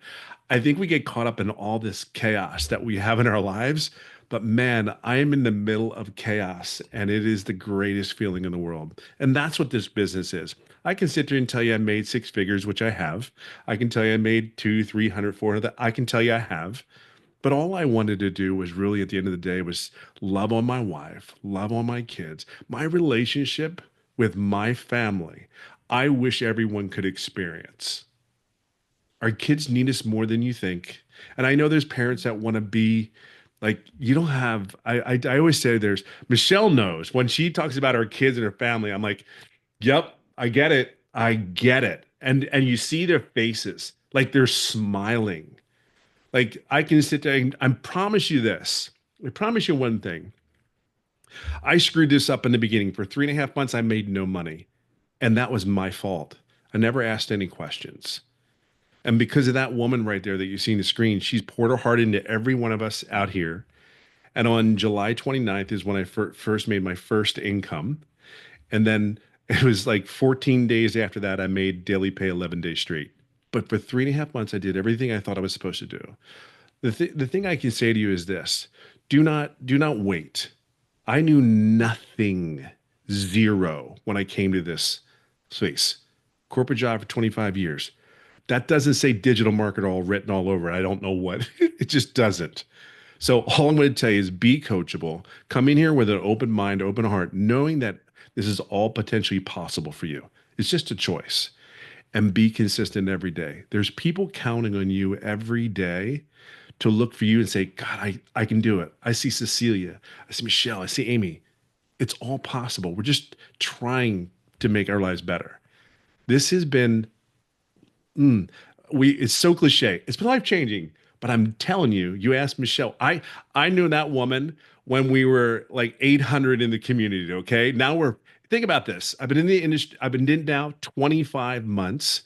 I think we get caught up in all this chaos that we have in our lives. But man, I am in the middle of chaos and it is the greatest feeling in the world. And that's what this business is. I can sit there and tell you I made 6 figures, which I have. I can tell you I made 200, 300, 400. I can tell you I have. But all I wanted to do was really at the end of the day was love on my wife, love on my kids, my relationship with my family. I wish everyone could experience. Our kids need us more than you think. And I know there's parents that want to be like, you don't have, I always say there's, Michelle knows when she talks about her kids and her family, I'm like, yep, I get it. I get it. And you see their faces, like they're smiling. Like I can sit there and I promise you this. I promise you one thing. I screwed this up in the beginning. For 3.5 months, I made no money. And that was my fault. I never asked any questions. And because of that woman right there that you see on the screen, she's poured her heart into every one of us out here. And on July 29th is when I first made my first income. And then it was like 14 days after that, I made daily pay 11 days straight. But for 3.5 months, I did everything I thought I was supposed to do. The thing I can say to you is this: do not wait. I knew nothing, Zero when I came to this space. Corporate job for 25 years. That doesn't say digital marketer all written all over it. I don't know what. It just doesn't. So all I'm going to tell you is be coachable. Come in here with an open mind, open heart, knowing that this is all potentially possible for you. It's just a choice. And be consistent every day. There's people counting on you every day to look for you and say, God, I can do it. I see Cecilia. I see Michelle. I see Amy. It's all possible. We're just trying to make our lives better. This has been it's so cliche. It's been life changing, but I'm telling you, you asked Michelle. I knew that woman when we were like 800 in the community. Okay, now think about this. I've been in the industry. I've been in now 25 months,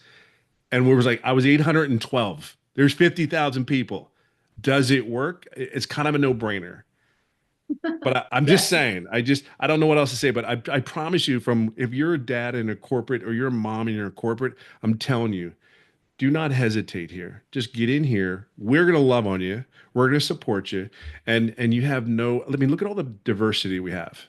and we was like I was 812. There's 50,000 people. Does it work? It's kind of a no brainer. But I'm just saying, I don't know what else to say, but I promise you from if you're a dad in a corporate or you're a mom and you're a corporate, I'm telling you, do not hesitate here. Just get in here. We're going to love on you. We're going to support you. And you have I mean, look at all the diversity we have.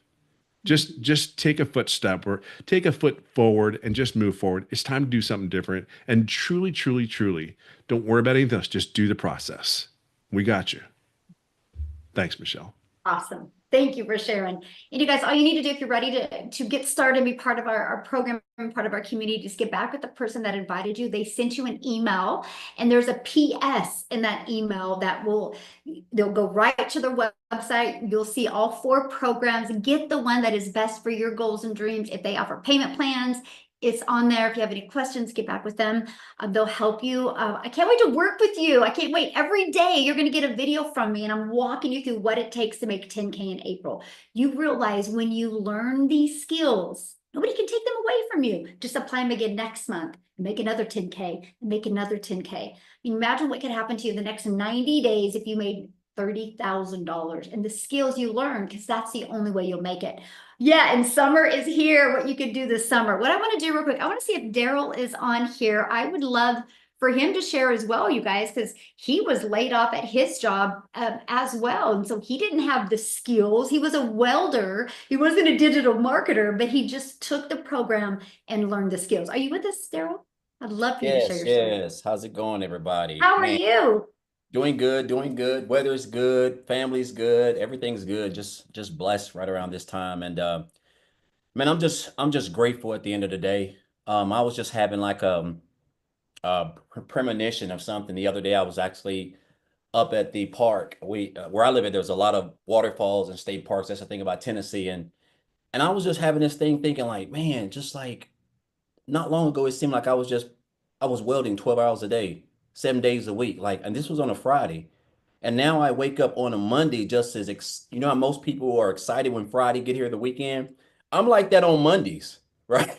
Just take a footstep or take a foot forward and just move forward. It's time to do something different. And truly, truly, truly, don't worry about anything else. Just do the process. We got you. Thanks, Michelle. Awesome. Thank you for sharing. And you guys, all you need to do if you're ready to get started and be part of our program, part of our community, just get back with the person that invited you. They sent you an email and there's a PS in that email that they'll go right to their website. You'll see all 4 programs. Get the one that is best for your goals and dreams. If they offer payment plans, it's on there. If you have any questions, get back with them. They'll help you. I can't wait to work with you. I can't wait. Every day you're going to get a video from me and I'm walking you through what it takes to make 10K in April. You realize when you learn these skills, nobody can take them away from you. Just apply them again next month and make another 10K and make another 10K. I mean, imagine what could happen to you the next 90 days if you made $30,000 and the skills you learn, because that's the only way you'll make it. Yeah, and summer is here, what you could do this summer. What I want to do real quick, I want to see if Daryl is on here. I would love for him to share as well, you guys, because he was laid off at his job as well. And so he didn't have the skills. He was a welder. He wasn't a digital marketer, but he just took the program and learned the skills. Are you with us, Daryl? I'd love for you to share your story. Yes. How's it going, everybody? How are you? Doing good, doing good. Weather's good, family's good, everything's good. Just blessed right around this time. And man, I'm just grateful at the end of the day. I was just having like a premonition of something the other day. I was actually up at the park. Where I live at, there's a lot of waterfalls and state parks. That's the thing about Tennessee. And I was just having this thing thinking like, man, just like not long ago, it seemed like I was welding 12 hours a day, 7 days a week. Like, and this was on a Friday. And now I wake up on a Monday just as, you know how most people are excited when Friday get here the weekend? I'm like that on Mondays, right?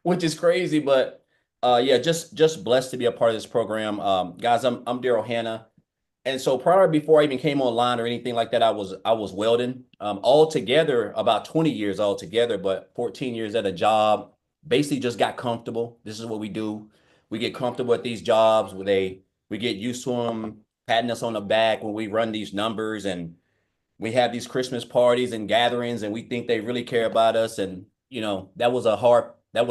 Which is crazy, but yeah, just blessed to be a part of this program. Guys, I'm Daryl Hanna. And so before I even came online or anything like that, I was welding altogether about 20 years altogether, but 14 years at a job. Basically just got comfortable. This is what we do. We get comfortable at these jobs where we get used to them patting us on the back when we run these numbers, and we have these Christmas parties and gatherings and we think they really care about us. And, you know, that was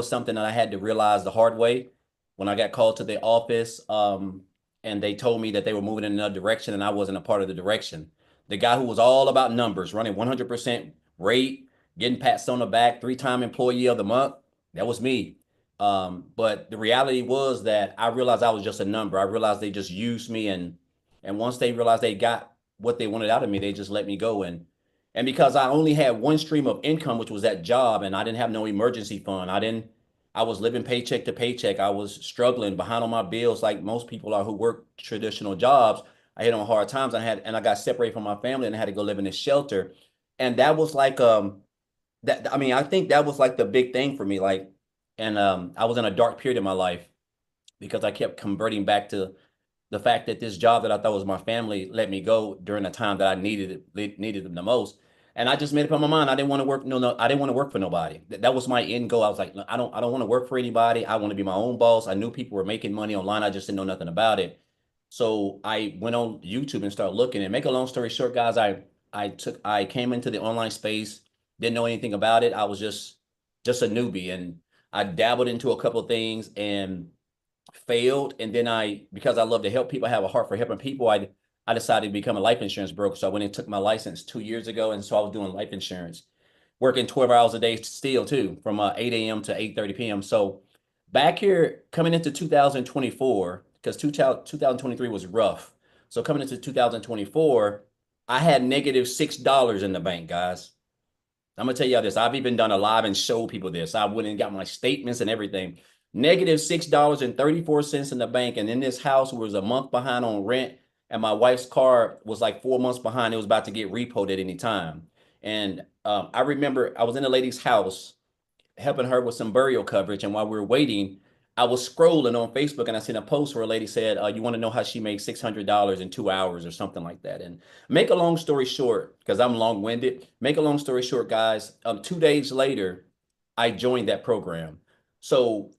something that I had to realize the hard way when I got called to the office. And they told me that they were moving in another direction and I wasn't a part of the direction. The guy who was all about numbers, running 100% rate, getting pats on the back, 3-time employee of the month, that was me. But the reality was that I realized I was just a number. I realized they just used me, and once they realized they got what they wanted out of me, they just let me go. And because I only had one stream of income, which was that job, and I didn't have no emergency fund. I was living paycheck to paycheck. I was struggling, behind on my bills like most people are who work traditional jobs. I hit on hard times. I got separated from my family and I had to go live in a shelter. And that was like I think that was like the big thing for me. Like, and I was in a dark period in my life because I kept converting back to the fact that this job that I thought was my family let me go during the time that I needed them the most. And I just made up in my mind I didn't want to work. I didn't want to work for nobody. That was my end goal. I was like, I don't want to work for anybody. I want to be my own boss. I knew people were making money online. I just didn't know nothing about it. So I went on YouTube and started looking. And make a long story short, guys, I came into the online space, didn't know anything about it. I was just just a newbie, and I dabbled into a couple of things and failed. And then because I love to help people, I have a heart for helping people. I decided to become a life insurance broker. So I went and took my license 2 years ago. And so I was doing life insurance, working 12 hours a day still too, from 8 a.m. to 8:30 p.m. So back here coming into 2024, because 2023 was rough. So coming into 2024, I had -$6 in the bank, guys. I'm gonna tell y'all this. I've even done a live and showed people this. I went and got my statements and everything. -$6.34 in the bank. And in this house was a month behind on rent. And my wife's car was like 4 months behind. It was about to get repoed at any time. And I remember I was in a lady's house helping her with some burial coverage. And while we were waiting, I was scrolling on Facebook and I seen a post where a lady said, you want to know how she made $600 in 2 hours or something like that. And make a long story short, because I'm long-winded, make a long story short, guys, 2 days later, I joined that program. So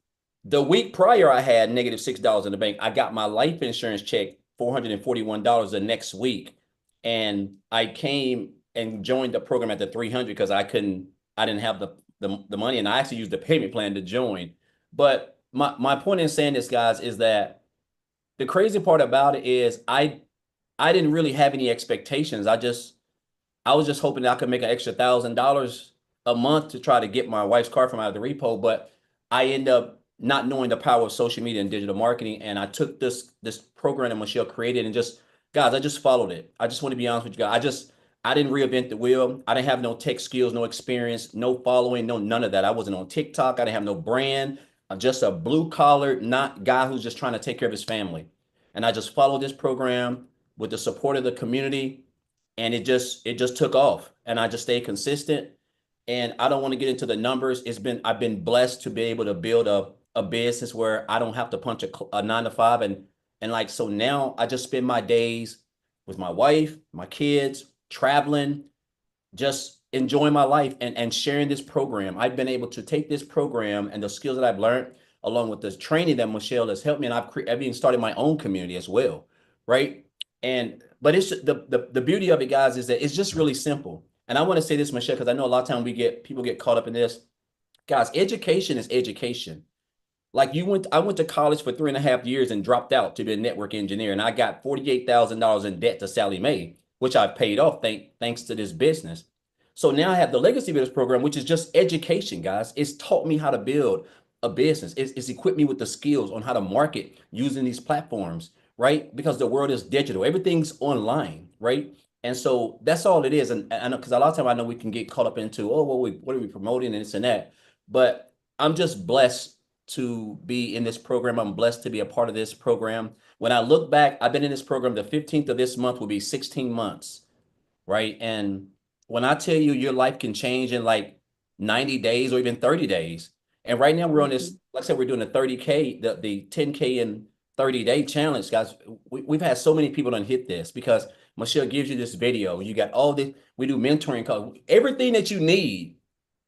the week prior, I had -$6 in the bank. I got my life insurance check, $441 the next week. And I came and joined the program at the 300 because I didn't have the money, and I actually used the payment plan to join. But my point in saying this, guys, is that the crazy part about it is I didn't really have any expectations. I was just hoping that I could make an extra $1,000 a month to try to get my wife's car from out of the repo. But I end up not knowing the power of social media and digital marketing. And I took this program that Michelle created and guys, I just followed it. I just want to be honest with you guys. I didn't reinvent the wheel. I didn't have no tech skills, no experience, no following, none of that. I wasn't on TikTok. I didn't have no brand. I'm just a blue collar, not guy who's just trying to take care of his family. And I just followed this program with the support of the community, and it just took off. And I just stayed consistent. And I don't want to get into the numbers. I've been blessed to be able to build a business where I don't have to punch a 9 to 5. And like, so now I just spend my days with my wife, my kids, traveling, just enjoying my life and sharing this program. I've been able to take this program and the skills that I've learned along with the training that Michelle has helped me. And I've even started my own community as well. Right. But it's the beauty of it, guys, is that it's just really simple. And I want to say this, Michelle, because I know a lot of times people get caught up in this. Guys, education is education. Like I went to college for 3.5 years and dropped out to be a network engineer. And I got $48,000 in debt to Sallie Mae, which I've paid off thanks to this business. So now I have the Legacy Builders program, which is just education, guys. It's taught me how to build a business. It's equipped me with the skills on how to market using these platforms, right? Because the world is digital. Everything's online, right? And so that's all it is. And I know, because a lot of time I know we can get caught up into, oh, well, what are we promoting and this and that. But I'm just blessed to be in this program. I'm blessed to be a part of this program. When I look back, I've been in this program, the 15th of this month will be 16 months, right? And when I tell you your life can change in like 90 days or even 30 days. And right now we're on this, like I said, we're doing the 30K, the 10K in 30-day challenge, guys. We've had so many people done hit this because Michelle gives you this video. You got all this, we do mentoring calls. Everything that you need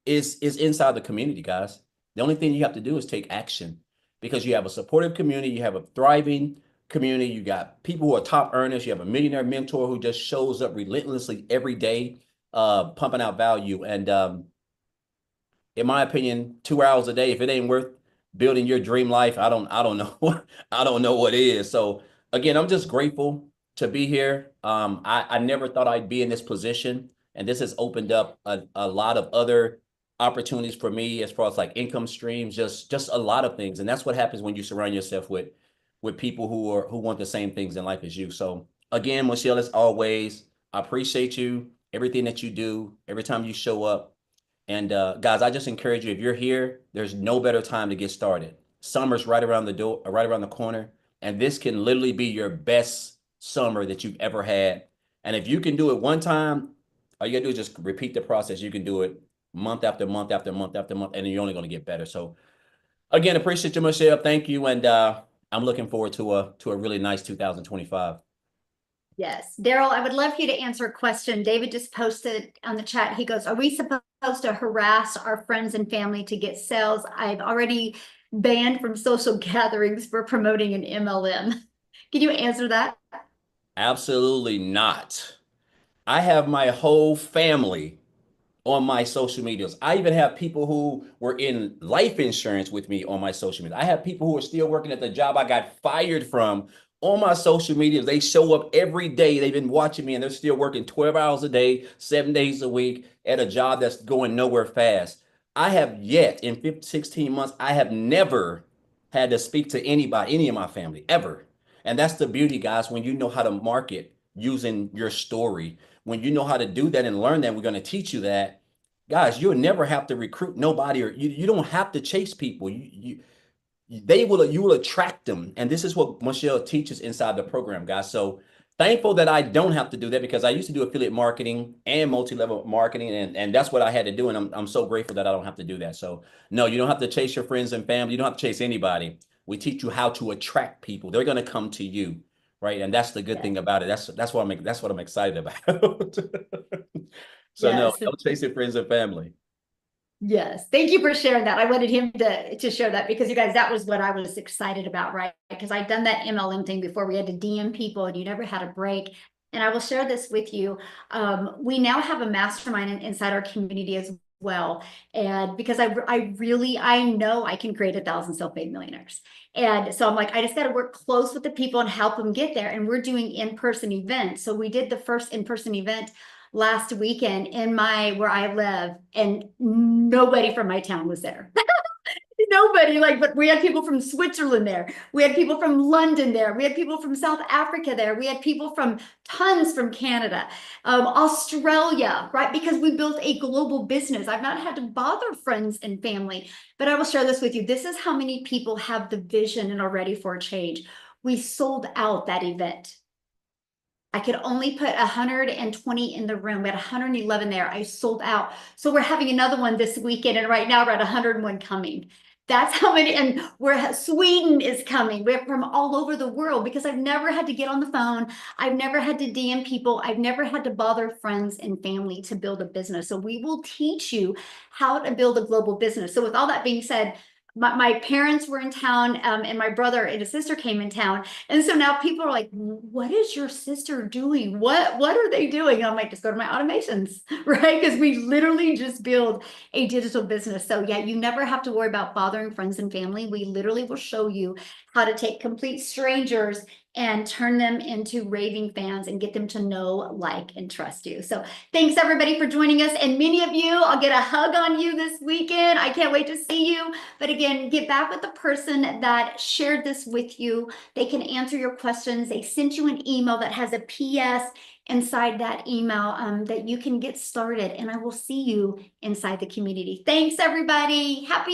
is inside the community, guys. The only thing you have to do is take action because you have a supportive community, you have a thriving community, you got people who are top earners, you have a millionaire mentor who just shows up relentlessly every day, pumping out value. And in my opinion, 2 hours a day, if it ain't worth building your dream life, I don't know. I don't know what is. So again, I'm just grateful to be here. I never thought I'd be in this position, and this has opened up a lot of other opportunities for me as far as like income streams, just a lot of things. And that's what happens when you surround yourself with people who want the same things in life as you. So again, Michelle, as always, I appreciate you, everything that you do, every time you show up. And guys, I just encourage you, if you're here, there's no better time to get started. Summer's right around the door, right around the corner. And this can literally be your best summer that you've ever had. And if you can do it one time, all you gotta do is just repeat the process. You can do it month after month after month after month, and you're only going to get better. So again, appreciate you, Michelle. Thank you. And I'm looking forward to a really nice 2025. Yes. Daryl, I would love for you to answer a question. David just posted on the chat. He goes, are we supposed to harass our friends and family to get sales? I've already banned from social gatherings for promoting an MLM. Can you answer that? Absolutely not. I have my whole family on my social medias. I even have people who were in life insurance with me on my social media. I have people who are still working at the job I got fired from on my social media. They show up every day. They've been watching me and they're still working 12 hours a day, 7 days a week at a job that's going nowhere fast. I have yet in 15, 16 months, I have never had to speak to anybody, any of my family, ever. And that's the beauty, guys, when you know how to market using your story, when you know how to do that and learn that, we're going to teach you that, guys, you'll never have to recruit nobody, or you don't have to chase people. You will attract them. And this is what Michelle teaches inside the program, guys. So thankful that I don't have to do that, because I used to do affiliate marketing and multi-level marketing, and that's what I had to do. And I'm so grateful that I don't have to do that. So no, you don't have to chase your friends and family. You don't have to chase anybody. We teach you how to attract people. They're going to come to you, right? And that's the good thing about it. That's what I'm excited about. So no, Yes. don't chase your friends and family. Yes, thank you for sharing that. I wanted him to share that because you guys, that was what I was excited about, right? Because I'd done that MLM thing before. We had to DM people and you never had a break. And I will share this with you. We now have a mastermind inside our community as well. And because I know I can create 1,000 self-made millionaires. And so I'm like, I just got to work close with the people and help them get there. And we're doing in-person events. So we did the first in-person event last weekend in where I live, and nobody from my town was there. Nobody, but we had people from Switzerland there. We had people from London there. We had people from South Africa there. We had people from tons from Canada, Australia, right? Because we built a global business. I've not had to bother friends and family, but I will share this with you. This is how many people have the vision and are ready for a change. We sold out that event. I could only put 120 in the room. We had 111 there. I sold out. So we're having another one this weekend. And right now we're at 101 coming. That's how many, and Sweden is coming. We're from all over the world, because I've never had to get on the phone. I've never had to DM people. I've never had to bother friends and family to build a business. So we will teach you how to build a global business. So with all that being said, my parents were in town, and my brother and his sister came in town. And so now people are like, what is your sister doing? What are they doing? And I'm like, just go to my automations, right? Because we literally just build a digital business. So yeah, you never have to worry about bothering friends and family. We literally will show you how to take complete strangers and turn them into raving fans and get them to know, like, and trust you. So thanks everybody for joining us. And many of you, I'll get a hug on you this weekend. I can't wait to see you. But again, get back with the person that shared this with you. They can answer your questions. They sent you an email that has a PS inside that email that you can get started. And I will see you inside the community. Thanks everybody. Happy